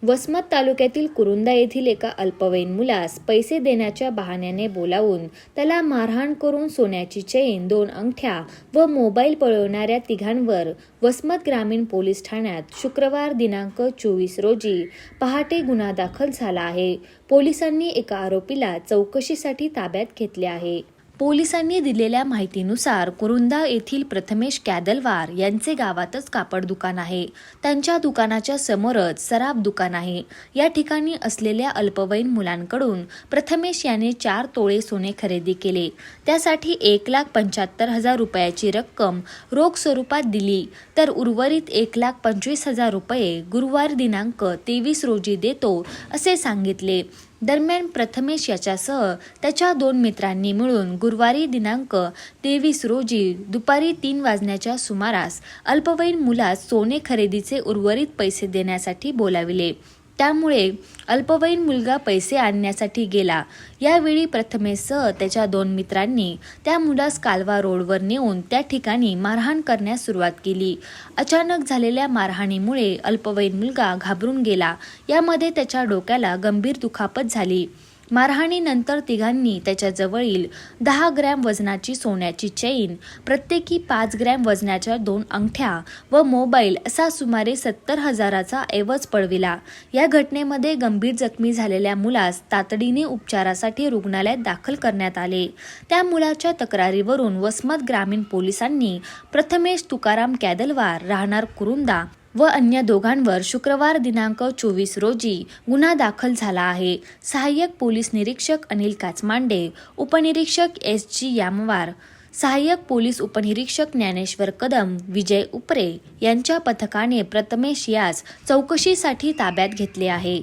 वसमत तालुक्यातील कुरुंदा येथील एका अल्पवयीन मुलास पैसे देण्याच्या बहाण्याने बोलावून त्याला मारहाण करून सोन्याची चेन, 2 अंगठ्या व मोबाईल पळवणाऱ्या तिघांवर वसमत ग्रामीण पोलीस ठाण्यात शुक्रवार दिनांक 24 रोजी पहाटे गुन्हा दाखल झाला आहे. पोलिसांनी एका आरोपीला चौकशीसाठी ताब्यात घेतले आहे. पोलिसांनी दिलेल्या माहितीनुसार कुरुंदा येथील प्रथमेश कॅदलवार यांचे गावातच कापड दुकान आहे. त्यांच्या दुकानाच्या समोरच सराफ दुकान आहे. या ठिकाणी असलेल्या अल्पवयीन मुलांकडून प्रथमेश याने 4 तोळे सोने खरेदी केले. त्यासाठी 1,75,000 रुपयाची रक्कम रोख स्वरूपात दिली, तर उर्वरित 1,25,000 रुपये गुरुवार दिनांक 23 रोजी देतो असे सांगितले. दरम्यान प्रथमेश याच्यासह त्याच्या 2 मित्रांनी मिळून गुरुवारी दिनांक 23 रोजी दुपारी 3 वाजण्याच्या सुमारास अल्पवयीन मुलास सोने खरेदीचे उर्वरित पैसे देण्यासाठी बोलाविले. त्यामुळे अल्पवयीन मुलगा पैसे आणण्यासाठी गेला. यावेळी प्रथमेशसह त्याच्या 2 मित्रांनी त्या मुलास कालवा रोडवर नेऊन त्या ठिकाणी मारहाण करण्यास सुरुवात केली. अचानक झालेल्या मारहाणीमुळे अल्पवयीन मुलगा घाबरून गेला. यामध्ये त्याच्या डोक्याला गंभीर दुखापत झाली. मारहाणीनंतर तिघांनी त्याच्या जवळील 10 ग्रॅम वजनाची सोन्याची चेन, प्रत्येकी 5 ग्रॅम वजनाच्या 2 अंगठ्या व मोबाईल असा सुमारे 70,000चा ऐवज पळविला. या घटनेमध्ये गंभीर जखमी झालेल्या मुलास तातडीने उपचारासाठी रुग्णालयात दाखल करण्यात आले. त्या मुलाच्या तक्रारीवरून वसमत ग्रामीण पोलिसांनी प्रथमेश तुकाराम कॅदलवार राहणार कुरुंदा व अन्य दोघांवर शुक्रवार दिनांक 24 रोजी गुन्हा दाखल झाला आहे. सहाय्यक पोलीस निरीक्षक अनिल काचमांडे, उपनिरीक्षक S.G. यामवार, सहाय्यक पोलीस उपनिरीक्षक ज्ञानेश्वर कदम, विजय उपरे यांच्या पथकाने प्रथमेश यास चौकशीसाठी ताब्यात घेतले आहे.